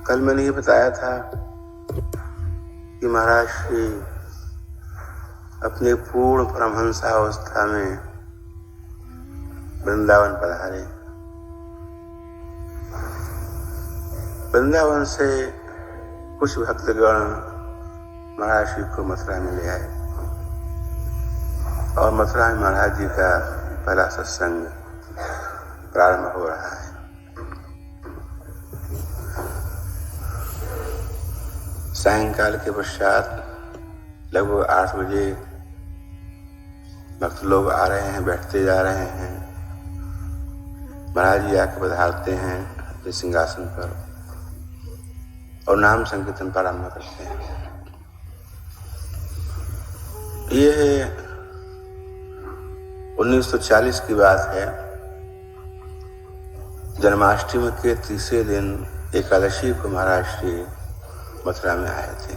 कल मैंने ये बताया था कि महाराज श्री अपने पूर्ण परमहंसावस्था में वृंदावन पधारे। वृंदावन से कुछ भक्तगण महाराज श्री को मथुरा में ले आए और मथुरा में महाराज जी का पहला सत्संग प्रारंभ हो रहा है। सायंकाल के पश्चात लगभग 8 बजे भक्त लोग आ रहे हैं, बैठते जा रहे हैं। महाराज जी आके पधारते हैं अपने सिंहासन पर और नाम संकीर्तन प्रारंभ करते हैं। ये 1940 की बात है। जन्माष्टमी के तीसरे दिन एकादशी को महाराज श्री मथुरा में आए थे।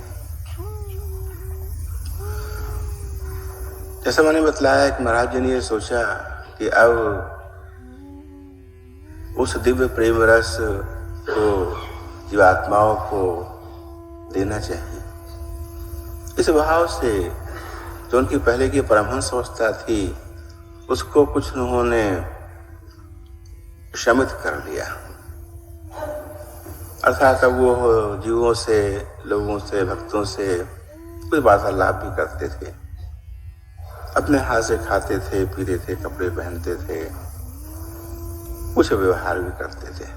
जैसा मैंने बतलाया कि महाराज जी ने ये सोचा कि अब उस दिव्य प्रेम रस को जीवात्माओं को देना चाहिए। इस भाव से जो उनकी पहले की परमहंस अवस्था थी उसको कुछ उन्होंने शमित कर लिया। अर्थात अब वो जीवों से, लोगों से, भक्तों से कुछ वार्तालाप भी करते थे, अपने हाथ से खाते थे, पीते थे, कपड़े पहनते थे, कुछ व्यवहार भी करते थे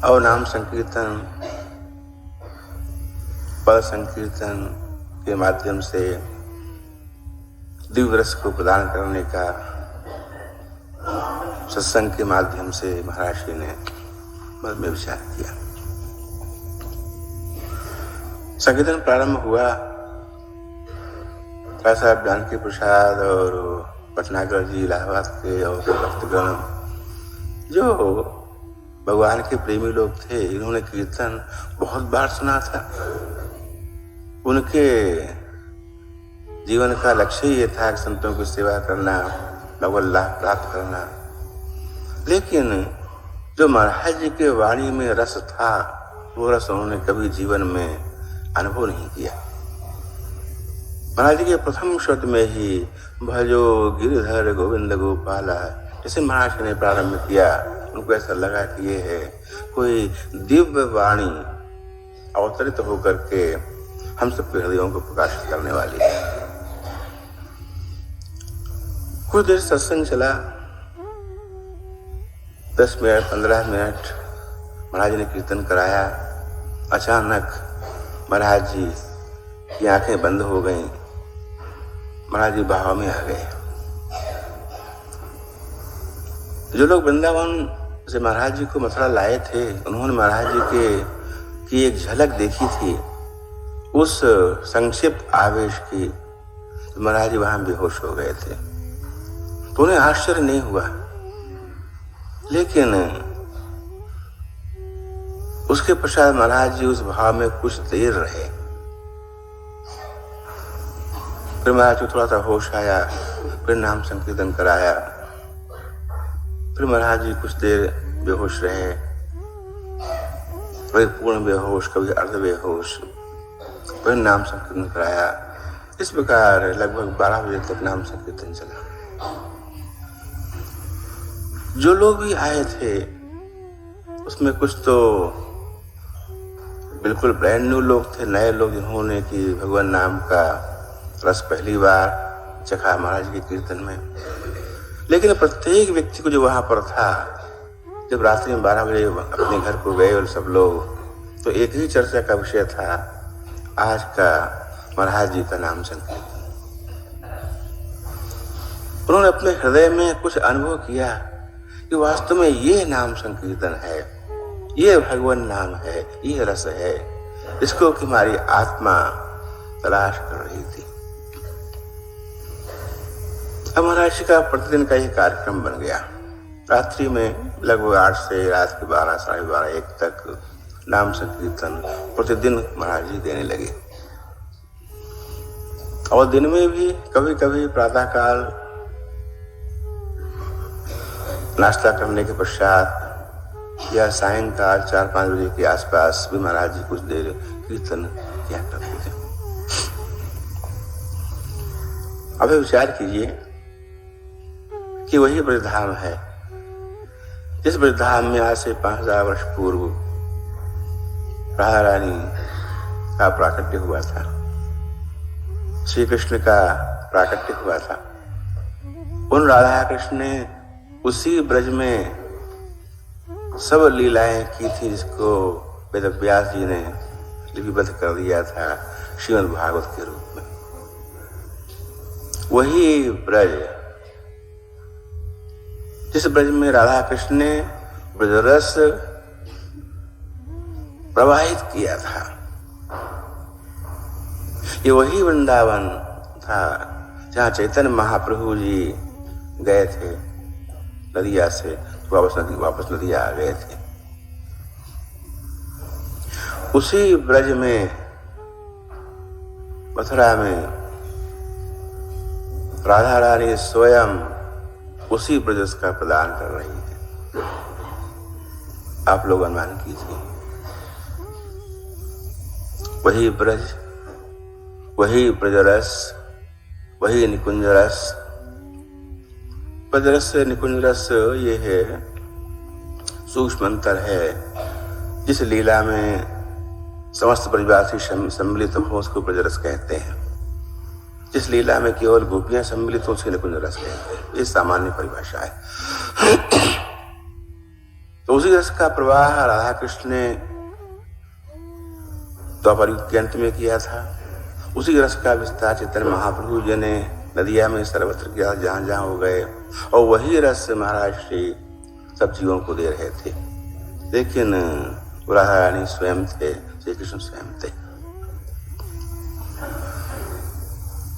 और नाम संकीर्तन, पद संकीर्तन के माध्यम से दिव्य रस को प्रदान करने का सत्संग के माध्यम से महाराज श्री ने मन में विचार किया। संकीर्तन प्रारंभ हुआ। साहब जानकी प्रसाद और पटनागर जी इलाहाबाद के और भक्तगण जो भगवान के प्रेमी लोग थे, इन्होंने कीर्तन बहुत बार सुना था। उनके जीवन का लक्ष्य ये था कि संतों की सेवा करना, भगवत लाभ प्राप्त करना। लेकिन जो महाराज जी के वाणी में रस था वो रस उन्होंने कभी जीवन में अनुभव नहीं किया। महाराज जी के प्रथम शब्द में ही भजो गिरधर गोविंद गोपाला जैसे महाराज ने प्रारंभ किया, उनको ऐसा लगा कि ये है कोई दिव्य वाणी अवतरित होकर के हम सबके हृदयों को प्रकाशित करने वाली है। कुछ देर सत्संग चला, 10 मिनट 15 मिनट महाराज ने कीर्तन कराया। अचानक महाराज जी की आंखें बंद हो गईं। महाराज जी भाव में आ गए। जो लोग वृंदावन से महाराज जी को मथुरा लाए थे, उन्होंने महाराज जी की एक झलक देखी थी, उस संक्षिप्त आवेश की। तो महाराज जी वहां बेहोश हो गए थे, तो उन्हें आश्चर्य नहीं हुआ। लेकिन उसके पश्चात महाराज जी उस भाव में कुछ देर रहे। फिर महाराज को थोड़ा सा होश आया, फिर नाम संकीर्तन कराया। फिर महाराज जी कुछ देर बेहोश रहे, कभी पूर्ण बेहोश, कभी अर्ध बेहोश। फिर नाम संकीर्तन कराया। इस प्रकार लगभग 12 बजे तक नाम संकीर्तन चला। जो लोग भी आए थे उसमें कुछ तो बिल्कुल ब्रांड न्यू लोग थे, नए लोग जिन्होंने कि भगवान नाम का रस पहली बार चखा महाराज के कीर्तन में। लेकिन प्रत्येक व्यक्ति को जो वहां पर था, जब रात्रि में 12 बजे अपने घर को गए और सब लोग, तो एक ही चर्चा का विषय था आज का महाराज जी का नाम संकीर्तन। उन्होंने अपने हृदय में कुछ अनुभव किया कि वास्तव में ये नाम संकीर्तन है, ये भगवान नाम है, ये रस है, इसको कि हमारी आत्मा तलाश कर रही थी। अब महाराज का प्रतिदिन का ये कार्यक्रम बन गया। रात्रि में लगभग 8 से रात के 12, साढ़े 12, 1 तक नाम संकीर्तन प्रतिदिन महाराज जी देने लगे। और दिन में भी कभी कभी प्रातःकाल नाश्ता करने के पश्चात या सायंकाल 4-5 बजे के आसपास भी महाराज जी कुछ देर कीर्तन किया करते थे। अब विचार कीजिए कि वही ब्रजधाम है जिस ब्रजधाम में आज से 5000 वर्ष पूर्व राधा रानी का प्राकट्य हुआ था, श्री कृष्ण का प्राकट्य हुआ था। उन राधा कृष्ण ने उसी ब्रज में सब लीलाएं की थी जिसको वेद व्यास जी ने लिपिबद्ध कर दिया था श्रीमद् भागवत के रूप में। वही ब्रज जिस ब्रज में राधा कृष्ण ने ब्रजरस प्रवाहित किया था, ये वही वृंदावन था जहां चैतन्य महाप्रभु जी गए थे नदिया से, वापस नदिया आ गए थे। उसी ब्रज में मथुरा में राधा रानी स्वयं उसी ब्रज का प्रदान कर रही है। आप लोग अनुमान कीजिए, वही ब्रज, वही ब्रजरस, वही निकुंज रस। ब्रजरस निकुंज रस ये है सूक्ष्म अंतर है। जिस लीला में समस्त ब्रजवासी सम्मिलित हो उसको ब्रजरस कहते हैं, जिस लीला में केवल गोपियां सम्मिलित हो उसे निकुंज रस कहते हैं। ये सामान्य परिभाषा है। तो उसी रस का प्रवाह राधा कृष्ण ने द्वापर युग के अंत में किया था। उसी रस का विस्तार चैतन्य महाप्रभु जी ने नदिया में सर्वत्र किया जहां जहां हो गए, और वही रस महाराज श्री सब जीवों को दे रहे थे। लेकिन राधा रानी स्वयं थे, श्री कृष्ण स्वयं थे।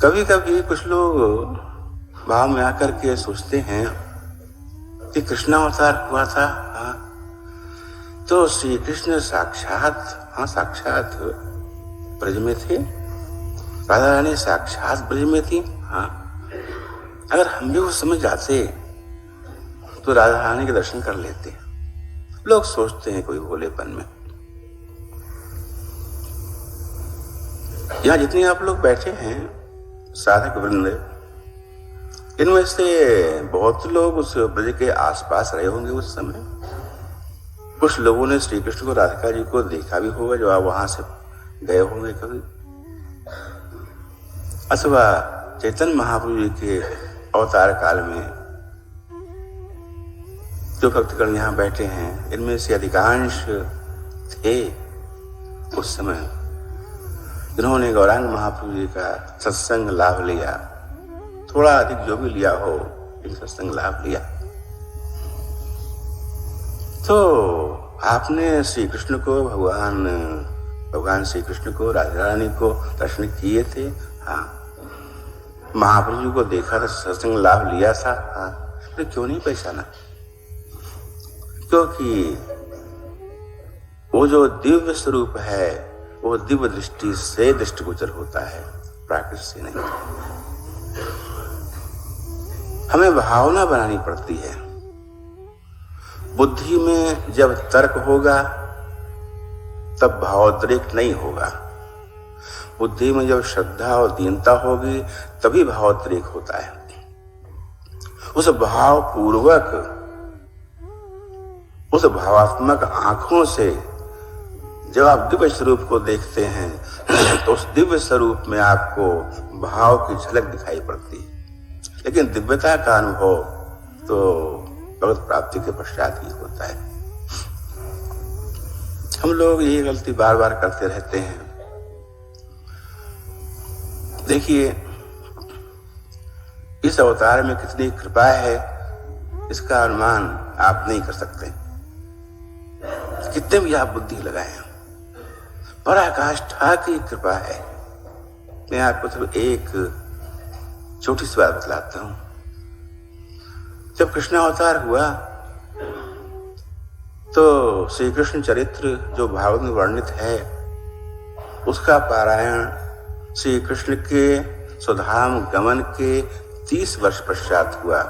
कभी कभी कुछ लोग भाव में आकर के सोचते हैं कि कृष्णावतार हुआ था, तो श्री कृष्ण साक्षात ब्रज में थे, राधा रानी साक्षात ब्रज में थी। अगर हम भी वो समझ जाते तो राधा रानी के दर्शन कर लेते। लोग सोचते हैं कोई भोलेपन में। यहाँ जितने आप लोग बैठे हैं साधक वृंद, इनमें से बहुत लोग उस ब्रज के आसपास रहे होंगे उस समय। कुछ लोगों ने श्री कृष्ण को, राधिका जी को देखा भी होगा जो आप वहां से गए होंगे कभी, अथवा चैतन्य महाप्रभु जी के अवतार काल में जो भक्तगण यहाँ बैठे हैं, इनमें से अधिकांश थे उस समय जिन्होंने गौरांग महाप्रभु जी का सत्संग लाभ लिया। थोड़ा अधिक जो भी लिया हो, लेकिन सत्संग लाभ लिया। तो आपने श्री कृष्ण को, भगवान श्री कृष्ण को, राधा रानी को दर्शन किए थे। हाँ, महाप्रभु जी को देखा था, सत्संग लाभ लिया था। हाँ, तो क्यों नहीं पहचाना? क्योंकि वो जो दिव्य स्वरूप है वो दिव्य दृष्टि से दृष्टिगोचर होता है, प्राकृत से नहीं। हमें भावना बनानी पड़ती है। बुद्धि में जब तर्क होगा तब भावोद्रेक नहीं होगा। बुद्धि में जब श्रद्धा और दीनता होगी तभी भावोद्रेक होता है। उस भाव पूर्वक, उस भावात्मक आंखों से जब आप दिव्य स्वरूप को देखते हैं तो उस दिव्य स्वरूप में आपको भाव की झलक दिखाई पड़ती है। लेकिन दिव्यता का अनुभव तो भगवत प्राप्ति के पश्चात ही होता है। हम लोग ये गलती बार बार करते रहते हैं। देखिए, इस अवतार में कितनी कृपा है इसका अनुमान आप नहीं कर सकते, कितने भी आप बुद्धि लगाएं। पराकाष्ठा की कृपा है। मैं आपको सिर्फ एक छोटी सी बात बतलाता हूं। जब कृष्ण अवतार हुआ तो श्री कृष्ण चरित्र जो भागवत में वर्णित है उसका पारायण श्री कृष्ण के सुधाम गमन के 30 वर्ष पश्चात हुआ।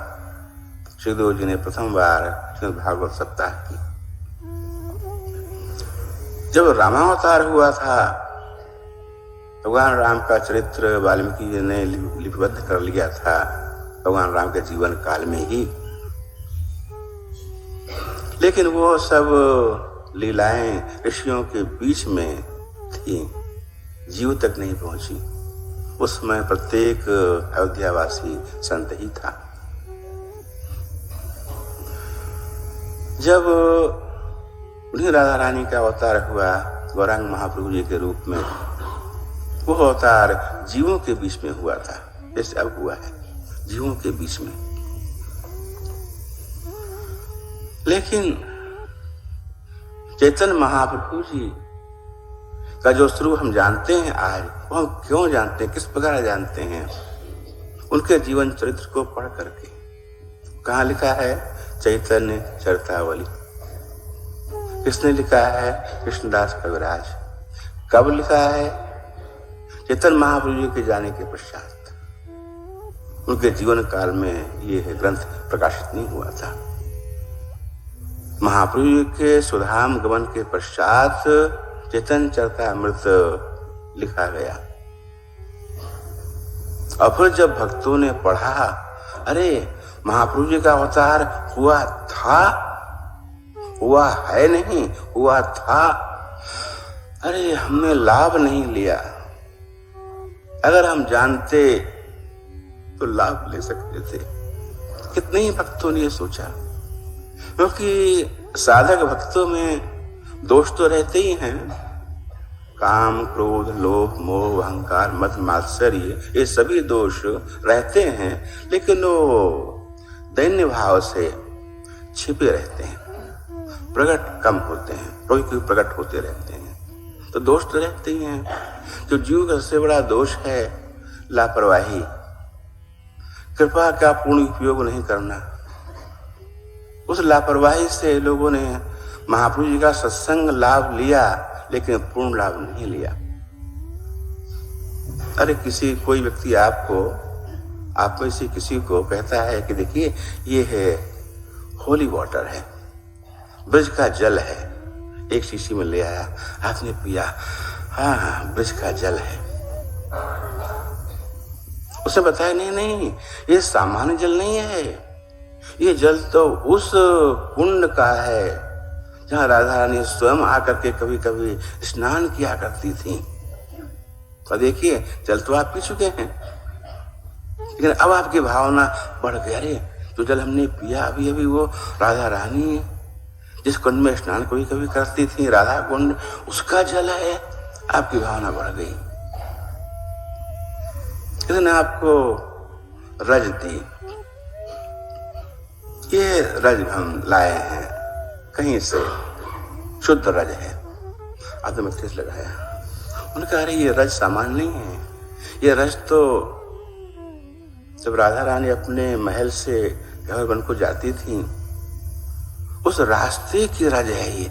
श्रीदेव जी ने प्रथम बार श्रीमद् भागवत सप्ताह की। जब रामावतार हुआ था, भगवान राम का चरित्र वाल्मीकि जी ने लिपिबद्ध कर लिया था भगवान राम के जीवन काल में ही, लेकिन वो सब लीलाएं ऋषियों के बीच में थी, जीव तक नहीं पहुंची। उस समय प्रत्येक अयोध्यावासी संत ही था। जब उन्हीं राधा रानी का अवतार हुआ गौरांग महाप्रभु जी के रूप में, वो अवतार जीवों के बीच में हुआ था, जैसे अब हुआ है जीवों के बीच में। लेकिन चैतन्य महाप्रभु जी का जो स्वरूप हम जानते हैं आज, वो हम क्यों जानते हैं, किस प्रकार जानते हैं? उनके जीवन चरित्र को पढ़ करके। कहाँ लिखा है? चैतन्य चरितावली। किसने लिखा है? कृष्णदास कविराज। कब लिखा है? चैतन्य महाप्रभु जी के जाने के पश्चात। उनके जीवन काल में यह ग्रंथ प्रकाशित नहीं हुआ था। महाप्रभु जी के सुधाम गमन के पश्चात चैतन्य चरितामृत लिखा गया। और फिर जब भक्तों ने पढ़ा, अरे महाप्रभु जी का अवतार हुआ था, हुआ है नहीं, हुआ था, अरे हमने लाभ नहीं लिया। अगर हम जानते तो लाभ ले सकते थे। कितने ही भक्तों ने ये सोचा, क्योंकि साधक भक्तों में दोष तो रहते ही हैं, काम, क्रोध, लोभ, मोह, अहंकार, मद, मात्सर्य, ये सभी दोष रहते हैं, लेकिन वो दैन्य भाव से छिपे रहते हैं, प्रकट कम होते हैं, प्रकट होते रहते हैं। तो दोष तो रहते ही हैं। जो जीव का सबसे बड़ा दोष है लापरवाही, कृपा का पूर्ण उपयोग नहीं करना। उस लापरवाही से लोगों ने महाप्रभु जी का सत्संग लाभ लिया, लेकिन पूर्ण लाभ नहीं लिया। अरे कोई व्यक्ति आप में से किसी को कहता है कि देखिए ये है होली वाटर है, ब्रज का जल है, एक शीशी में ले आया, आपने पिया, हाँ ब्रज का जल है। उसे बताया नहीं, ये सामान्य जल नहीं है, ये जल तो उस कुंड का है जहां राधा रानी स्वयं आकर के कभी कभी स्नान किया करती थी। और देखिए जल तो आप पी चुके हैं, लेकिन अब आपकी भावना बढ़ गई, अरे जो जल हमने पिया अभी अभी, वो राधा रानी जिस कुंड में स्नान कभी कभी करती थी, राधा कुंड, उसका जल है। आपकी भावना बढ़ गई। इसने आपको रज दी। ये रज हम लाए हैं कहीं से, शुद्ध रज है। आपने मस्तिष्क लगाया, उन्होंने कहा अरे ये रज सामान्य नहीं है, ये रज तो जब राधा रानी अपने महल से घर बन को जाती थी, उस रास्ते की रज है ये।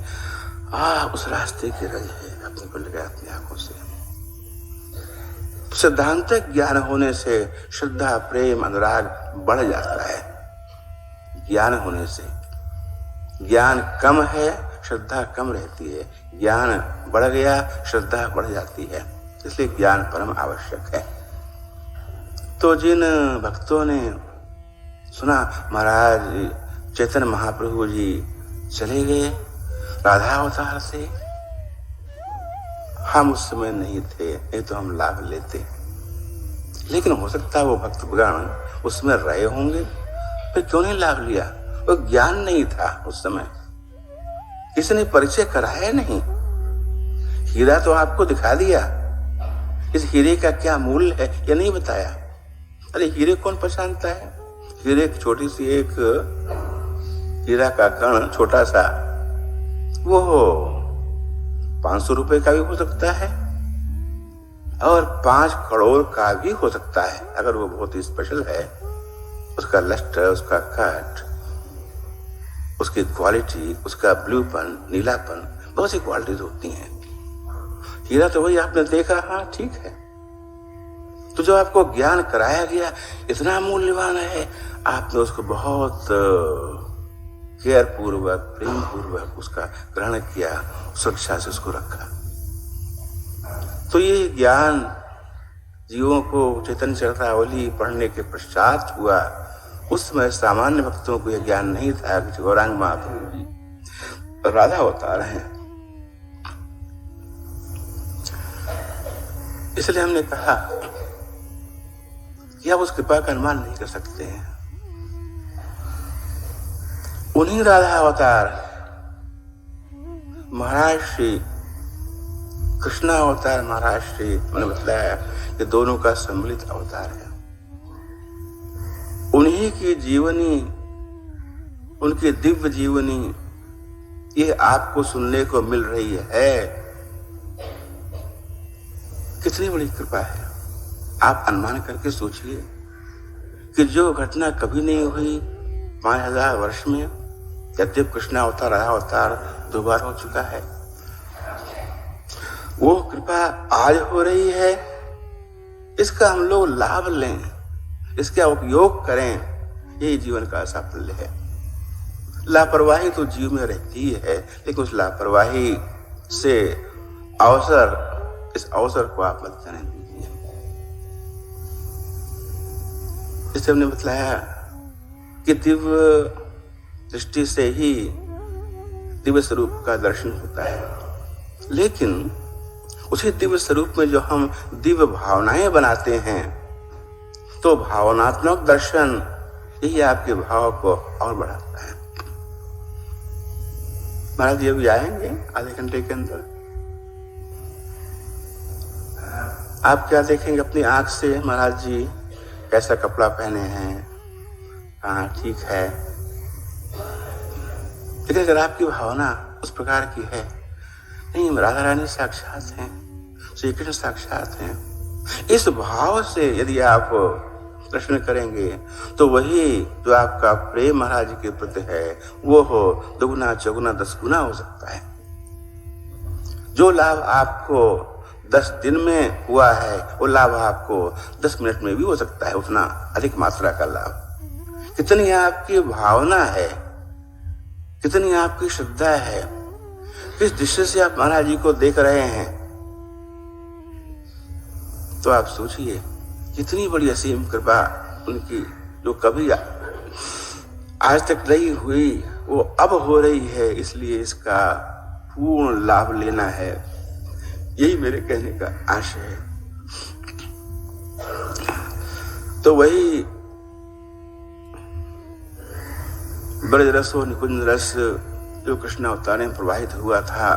उस रास्ते की रज है। अपने को लगाया अपनी आंखों से। सिद्धांतिक ज्ञान होने से श्रद्धा, प्रेम, अनुराग बढ़ जाता है। ज्ञान होने से ज्ञान कम है, श्रद्धा कम रहती है। ज्ञान बढ़ गया, श्रद्धा बढ़ जाती है। इसलिए ज्ञान परम आवश्यक है। तो जिन भक्तों ने सुना महाराज चैतन्य महाप्रभु जी चले गए राधा अवतार से, हम उस समय नहीं थे, नहीं तो हम लाभ लेते। लेकिन हो सकता है वो भक्तगण उसमें रहे होंगे, फिर क्यों नहीं लाभ लिया? वो ज्ञान नहीं था उस समय, किसी ने परिचय कराया नहीं। हीरा तो आपको दिखा दिया, इस हीरे का क्या मूल्य है ये नहीं बताया। अरे हीरे कौन पहचानता है? हीरे की छोटी सी एक हीरा का कण छोटा सा, वो 500 रुपए का भी हो सकता है और 5 करोड़ का भी हो सकता है, अगर वो बहुत ही स्पेशल है। उसका लस्टर, उसका कट, उसकी क्वालिटी, उसका ब्लूपन, नीलापन, बहुत सी क्वालिटीज होती हैं। हीरा तो वही आपने देखा, हाँ ठीक है। तो जो आपको ज्ञान कराया गया इतना मूल्यवान है, आपने उसको बहुत केयर पूर्वक, प्रेम पूर्वक उसका ग्रहण किया, सुरक्षा से उसको रखा। तो ये ज्ञान जीवों को चैतन्य चरितावली पढ़ने के पश्चात हुआ। उस समय सामान्य भक्तों को यह ज्ञान नहीं था कि गौरांग महाप्रभु जी राधा अवतार हैं। इसलिए हमने कहा कि आप उस कृपा का अनुमान नहीं कर सकते हैं। उन्हीं राधा अवतार महाराज श्री कृष्णा अवतार, महाराज श्री मैंने बताया कि दोनों का सम्मिलित अवतार है। उन्हीं की जीवनी, उनकी दिव्य जीवनी ये आपको सुनने को मिल रही है। कितनी बड़ी कृपा है। आप अनुमान करके सोचिए कि जो घटना कभी नहीं हुई 5000 वर्ष में, यद्यप कृष्णा अवतार राधा अवतार 2 बार हो चुका है, वो कृपा आज हो रही है। इसका हम लोग लाभ लें, इसका उपयोग करें, यही जीवन का साफल्य है। लापरवाही तो जीव में रहती ही है, लेकिन उस लापरवाही से इस अवसर को आप मत जाने दीजिए। इससे हमने बताया कि दिव्य दृष्टि से ही दिव्य स्वरूप का दर्शन होता है, लेकिन उसी दिव्य स्वरूप में जो हम दिव्य भावनाएं बनाते हैं, तो भावनात्मक दर्शन यही आपके भाव को और बढ़ाता है। महाराज जी अभी आएंगे आधे घंटे के अंदर। आप क्या देखेंगे अपनी आंख से, महाराज जी कैसा कपड़ा पहने हैं, हाँ ठीक है, लेकिन अगर आपकी भावना उस प्रकार की है, नहीं राधा रानी साक्षात हैं, श्री कृष्ण साक्षात हैं, इस भाव से यदि आप दर्शन करेंगे तो वही जो आपका प्रेम महाराज के प्रति है वो हो दुगुना चौगुना 10 गुना हो सकता है। जो लाभ आपको 10 दिन में हुआ है वो लाभ आपको 10 मिनट में भी हो सकता है, उतना अधिक मात्रा का लाभ। कितनी आपकी भावना है, कितनी आपकी श्रद्धा है, किस दृष्टि से आप महाराज जी को देख रहे हैं, तो आप सोचिए कितनी बड़ी असीम कृपा उनकी, जो कभी आज तक नहीं हुई वो अब हो रही है। इसलिए इसका पूर्ण लाभ लेना है, यही मेरे कहने का आशय है। तो वही ब्रज रस और निकुंज रस जो कृष्ण अवतार में प्रवाहित हुआ था,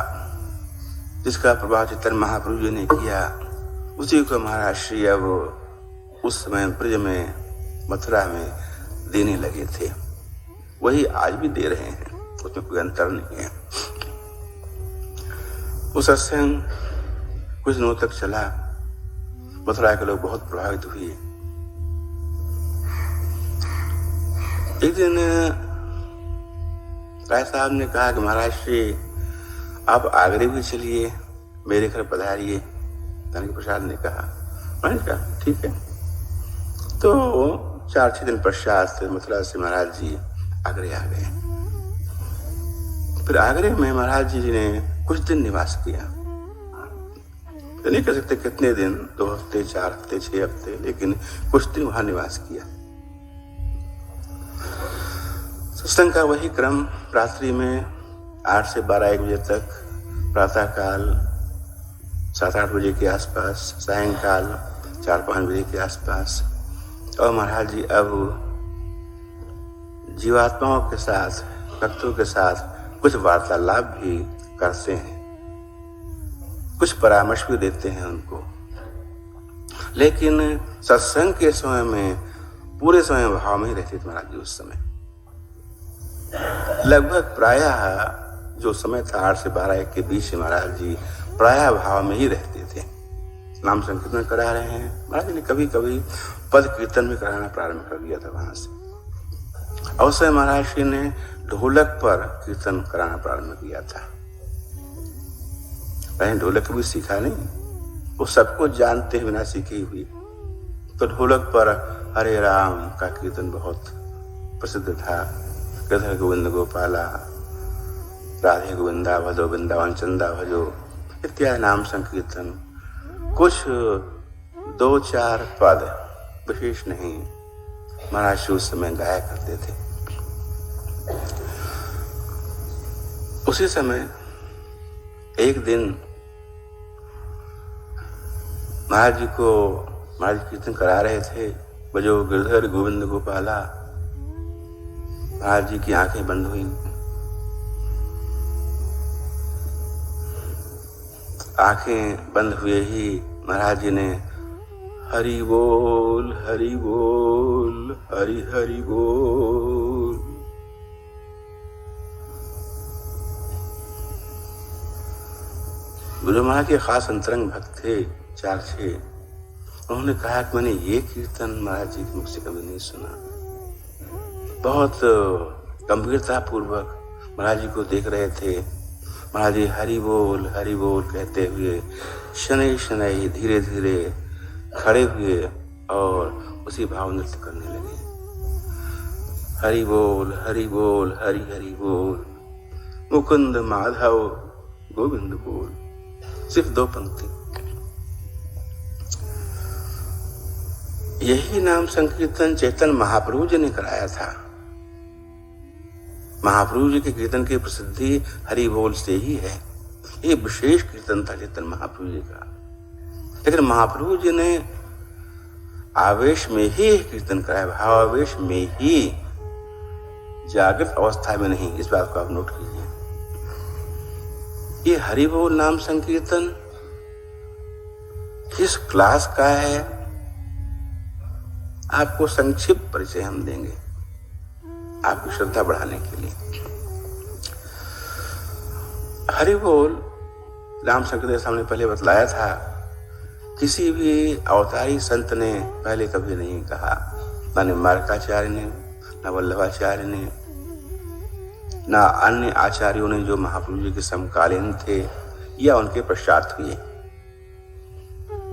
जिसका प्रभाव चैतन्य महाप्रभु जी ने किया, उसी को महाराज श्री अब उस समय ब्रज में, मथुरा में देने लगे थे। वही आज भी दे रहे हैं, उसमें कोई अंतर नहीं है। वो सत्संग कुछ दिनों तक चला, मथुरा के लोग बहुत प्रभावित हुए। एक दिन राय साहब ने कहा कि महाराज श्री आप आगरे भी चलिए, मेरे घर पधारिए। धनकी प्रसाद ने कहा, मैंने कहा ठीक है। तो 4-6 दिन पश्चात मथुरा से महाराज जी आगरे आ गए। फिर आगरे में महाराज जी ने कुछ दिन निवास किया, तो नहीं कह सकते कितने दिन, 2 हफ्ते, 4 हफ्ते, 6 हफ्ते, लेकिन कुछ दिन वहां निवास किया। सत्संग का वही क्रम, रात्रि में 8 से 12-1 बजे तक, प्रातः काल 7-8 बजे के आसपास, सायंकाल 4-5 बजे के आसपास। और महाराज जी अब जीवात्माओं के साथ, भक्तों के साथ कुछ वार्तालाप भी करते हैं, कुछ परामर्श भी देते हैं उनको। लेकिन सत्संग के समय में पूरे समय भाव में ही रहते थे महाराज जी। उस समय लगभग प्रायः जो समय था 8 से 12-1 के बीच महाराज जी प्रायः भाव में ही रहते थे। नाम संकीर्तन करा रहे हैं, महाराज जी ने कभी कभी पद कीर्तन भी कराना प्रारंभ कर दिया था वहां से। अवसर महाराज जी ने ढोलक पर कीर्तन कराना प्रारंभ किया था। पहले ढोलक भी सीखा नहीं, वो सबको जानते हुए बिना सीखी हुई। तो ढोलक पर हरे राम का कीर्तन बहुत प्रसिद्ध था। गिरधर गोविंद गोपाला, राधे गोविंदा भजो, वृंदावन चंदा भजो इत्यादि नाम संकीर्तन कुछ 2-4 पद विशेष नहीं महाराज उस समय गाया करते थे। उसी समय एक दिन महाराज जी कीर्तन करा रहे थे, बजो गिरधर गोविंद गोपाला। महाराज जी की आंखें बंद हुई, आंखें बंद हुए ही महाराज जी ने हरि बोल हरि बोल हरि हरि बोल। गुरु महाराज के खास अंतरंग भक्त थे 4-6। उन्होंने कहा कि मैंने ये कीर्तन महाराज जी के मुख से कभी नहीं सुना। बहुत गंभीरता पूर्वक महाराज जी को देख रहे थे। महाराज जी हरि बोल कहते हुए शनै शनै धीरे धीरे खड़े हुए और उसी भाव नृत्य करने लगे। हरि बोल हरि हरि बोल, मुकुंद माधव गोविंद बोल। सिर्फ 2 पंक्ति। यही नाम संकीर्तन चैतन्य महाप्रभु जी ने कराया था। महाप्रभु जी के कीर्तन की प्रसिद्धि हरि बोल से ही है। ये विशेष कीर्तन था चैतन्य महाप्रभु जी का, लेकिन महाप्रभु जी ने आवेश में ही कीर्तन कराया, भावावेश में ही, जागृत अवस्था में नहीं। इस बात को आप नोट कीजिए। ये हरि बोल नाम संकीर्तन किस क्लास का है, आपको संक्षिप्त परिचय हम देंगे आपकी श्रद्धा बढ़ाने के लिए। हरि बोल नाम संकीर्तन सामने पहले बतलाया था, किसी भी अवतारी संत ने पहले कभी नहीं कहा, न निम्बार्काचार्य ने, न वल्लभाचार्य ने, न अन्य आचार्यों ने जो महाप्रभु जी के समकालीन थे या उनके पश्चात हुए।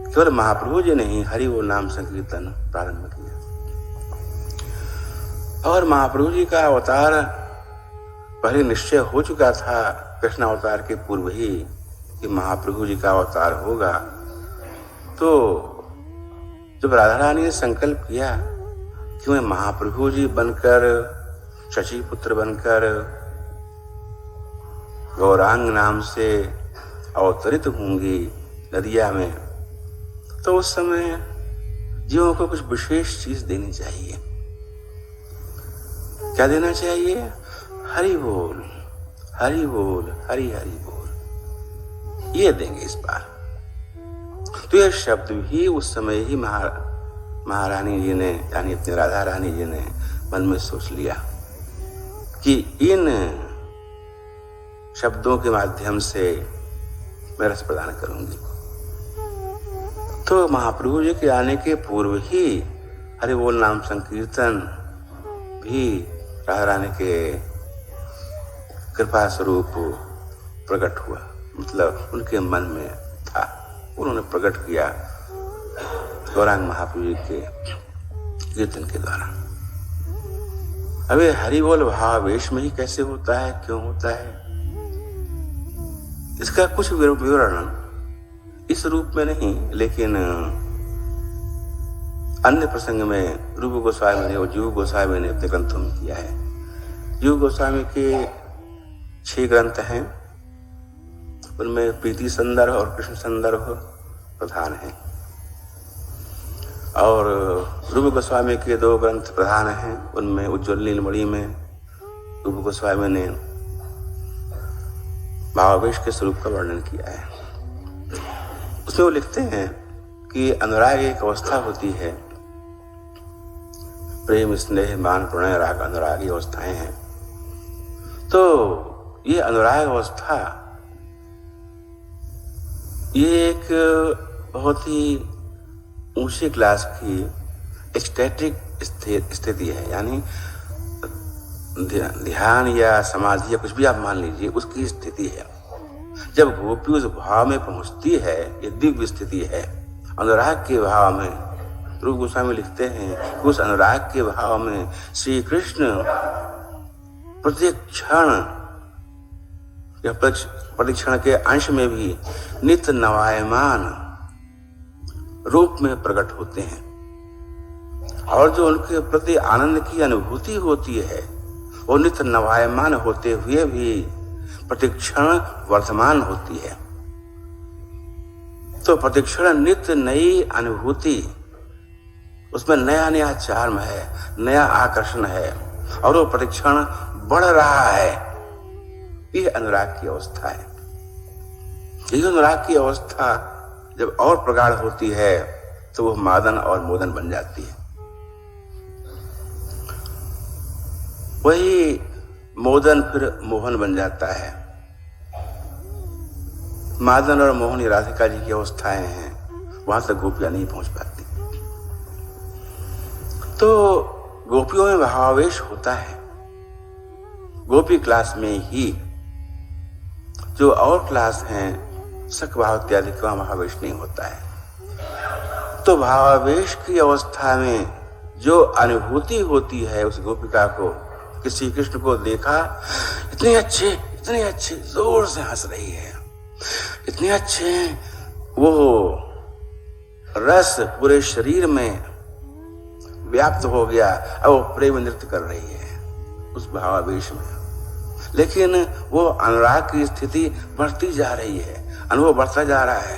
केवल महाप्रभु जी ने ही हरि बोल नाम संकीर्तन प्रारंभ किया। और महाप्रभु जी का अवतार पहले निश्चय हो चुका था कृष्ण अवतार के पूर्व ही कि महाप्रभु जी का अवतार होगा। तो जब राधा रानी ने संकल्प किया कि मैं महाप्रभु जी बनकर, शशि पुत्र बनकर गौरांग नाम से अवतरित होंगी नदिया में, तो उस समय जीवों को कुछ विशेष चीज देनी चाहिए। क्या देना चाहिए? हरि बोल हरि बोल हरि हरि बोल, ये देंगे इस बार। तो यह शब्द भी उस समय ही महारानी जी ने, यानी अपनी राधा रानी जी ने मन में सोच लिया कि इन शब्दों के माध्यम से मैं रस प्रदान करूंगी। तो महाप्रभु जी के आने के पूर्व ही हरि बोल नाम संकीर्तन भी राधा रानी के कृपा स्वरूप प्रकट हुआ, मतलब उनके मन में था, उन्होंने प्रकट किया गौरांग महाप्रभु जी के कीर्तन के द्वारा। अब ये हरि बोल भावावेश में ही कैसे होता है, क्यों होता है, इसका कुछ विवरण इस रूप में नहीं, लेकिन अन्य प्रसंग में रूप गोस्वामी ने और जीव गोस्वामी ने अपने ग्रंथों में किया है। जीव गोस्वामी के 6 ग्रंथ हैं, उनमें प्रीति संदर्भ और कृष्ण संदर्भ प्रधान हैं, और रूप गोस्वामी के 2 ग्रंथ प्रधान हैं, उनमें उज्ज्वल नीलमणि में रूप गोस्वामी ने भावावेश के स्वरूप का वर्णन किया है। उसमें वो लिखते हैं कि अनुराग एक अवस्था होती है, प्रेम स्नेह मान प्रणय राग अनुराग ये अवस्थाएं हैं। तो ये अनुराग अवस्था ये एक बहुत ही ऊंचे क्लास की एक्सटैटिक स्थिति है, यानी ध्यान या समाधि या कुछ भी आप मान लीजिए, उसकी स्थिति है। जब गोपी उस भाव में पहुंचती है, ये दिव्य स्थिति है अनुराग के भाव में। रूप गोस्वामी लिखते हैं कि उस अनुराग के भाव में श्री कृष्ण प्रत्येक क्षण या प्रतिक्षण के अंश में भी नित्य नवायमान रूप में प्रकट होते हैं, और जो उनके प्रति आनंद की अनुभूति होती है वो नित्य नवायमान होते हुए भी प्रतिक्षण वर्तमान होती है। तो प्रतिक्षण नित्य नई अनुभूति, उसमें नया नया चार्म है, नया आकर्षण है, और वो प्रतिक्षण बढ़ रहा है। यह अनुराग की अवस्था है। यह अनुराग की अवस्था जब और प्रगाढ़ होती है तो वो मादन और मोदन बन जाती है। वही मोदन फिर मोहन बन जाता है। मादन और मोहन ये राधिका जी की अवस्थाएं हैं, वहां तक गोपियां नहीं पहुंच पाती। तो गोपियों में भावावेश होता है। गोपी क्लास में ही, जो और क्लास हैं सख भाव इत्यादि का भावावेश नहीं होता है। तो भावावेश की अवस्था में जो अनुभूति होती है उस गोपिका को, कि श्री कृष्ण को देखा, इतने अच्छे जोर से हंस रही है, इतने अच्छे, वो रस पूरे शरीर में व्याप्त हो गया, अब वो प्रेम नृत्य कर रही है उस भावावेश में। लेकिन वो अनुराग की स्थिति बढ़ती जा रही है, अनुभव बढ़ता जा रहा है,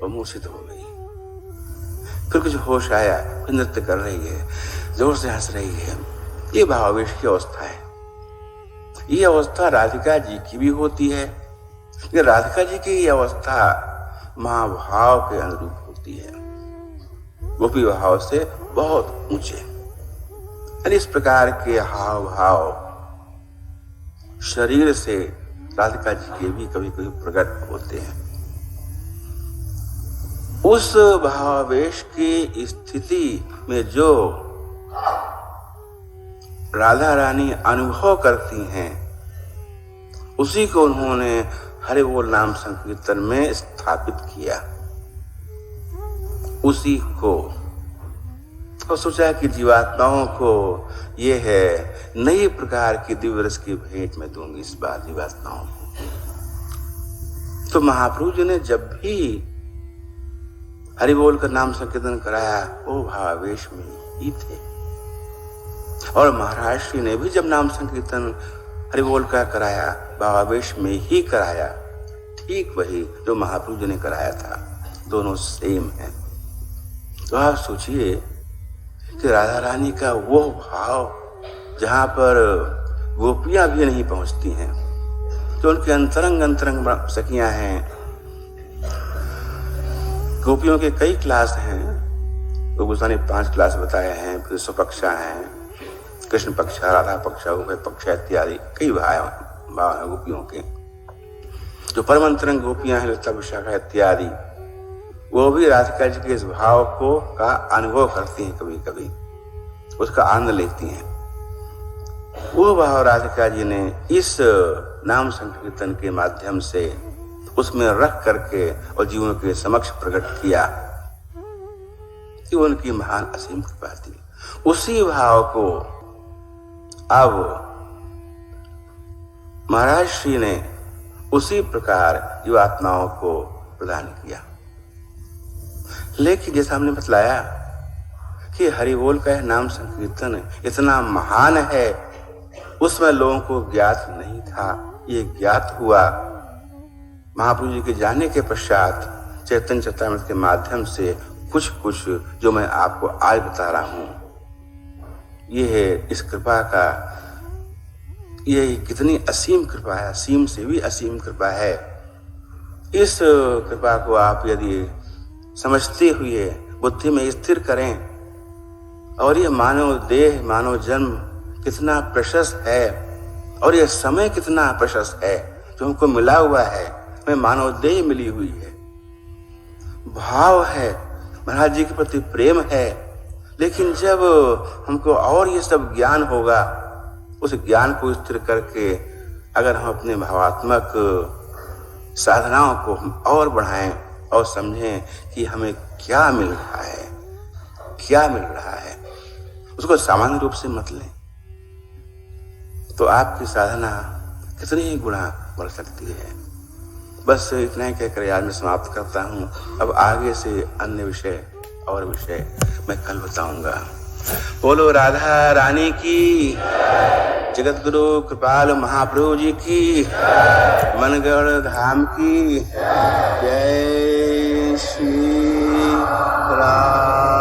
वो मूर्छित हो गई। फिर कुछ होश आया, फिर नृत्य कर रही है, जोर से हंस रही है। ये भावावेश की अवस्था है। ये अवस्था राधिका जी की भी होती है, लेकिन राधिका जी की ये अवस्था महाभाव के अनुरूप होती है, गोपी भाव से बहुत ऊंचे। इस प्रकार के हाव भाव शरीर से राधिका जी के भी कभी कभी प्रकट होते हैं। उस भावावेश की स्थिति में जो राधा रानी अनुभव करती हैं, उसी को उन्होंने हरि बोल नाम संकीर्तन में स्थापित किया। उसी को और सोचा कि जीवात्माओं को ये है नई प्रकार की दिव्य रस की भेंट में दूंगी इस बार जीवात्माओं को। तो महाप्रभु जी ने जब भी हरि बोल का नाम संकीर्तन कराया वो भावावेश में ही थे, और महाराज श्री ने भी जब नाम संकीर्तन हरि बोल का कराया भावावेश में ही कराया, ठीक वही जो महाप्रभु जी ने कराया था, दोनों सेम है। तो आप सोचिए कि राधा रानी का वो भाव जहां पर गोपियां भी नहीं पहुंचती हैं, जो उनके अंतरंग सखियां हैं। गोपियों के कई क्लास हैं, तो गोस्वामी 5 क्लास बताए हैं, फिर स्वपक्षा हैं, कृष्ण पक्षा, राधा पक्षा, उभय पक्षा इत्यादि कई भाव हैं गोपियों के। जो परम अंतरंग गोपियां हैं, लता विशाखा इत्यादि, वो भी राधिका जी के इस भाव को का अनुभव करती हैं, कभी कभी उसका आनंद लेती हैं। वो भाव राधिका जी ने इस नाम संकीर्तन के माध्यम से उसमें रख करके और जीवन के समक्ष प्रकट किया कि उनकी महान असीम कृपा थी। उसी भाव को अब महाराज श्री ने उसी प्रकार जीवात्माओं को प्रदान किया। लेकिन जैसा हमने बतलाया कि हरि बोल का नाम संकीर्तन इतना महान है, उसमें लोगों को ज्ञात नहीं था। ये ज्ञात हुआ महाप्रभु जी के जाने के पश्चात चैतन्य चरितामृत के माध्यम से कुछ कुछ जो मैं आपको आज बता रहा हूं। ये है इस कृपा का, ये कितनी असीम कृपा है, असीम से भी असीम कृपा है। इस कृपा को आप यदि समझते हुए बुद्धि में स्थिर करें, और ये मानव देह, मानव जन्म कितना प्रशस्त है, और ये समय कितना प्रशस्त है जो हमको मिला हुआ है। हमें मानव देह मिली हुई है, भाव है, महाराज जी के प्रति प्रेम है। लेकिन जब हमको और ये सब ज्ञान होगा, उस ज्ञान को स्थिर करके अगर हम अपने भावात्मक साधनाओं को हम और बढ़ाएं और समझें कि हमें क्या मिल रहा है, क्या मिल रहा है, उसको सामान्य रूप से मत लें। तो आपकी साधना कितनी ही गुणा बढ़ सकती है। बस इतना ही कहकर आज मैं समाप्त करता हूँ। अब आगे से अन्य विषय और विषय मैं कल बताऊंगा। बोलो राधा रानी की, जगत गुरु कृपाल महाप्रभु जी की, मनगढ़ धाम की जय श्री राम।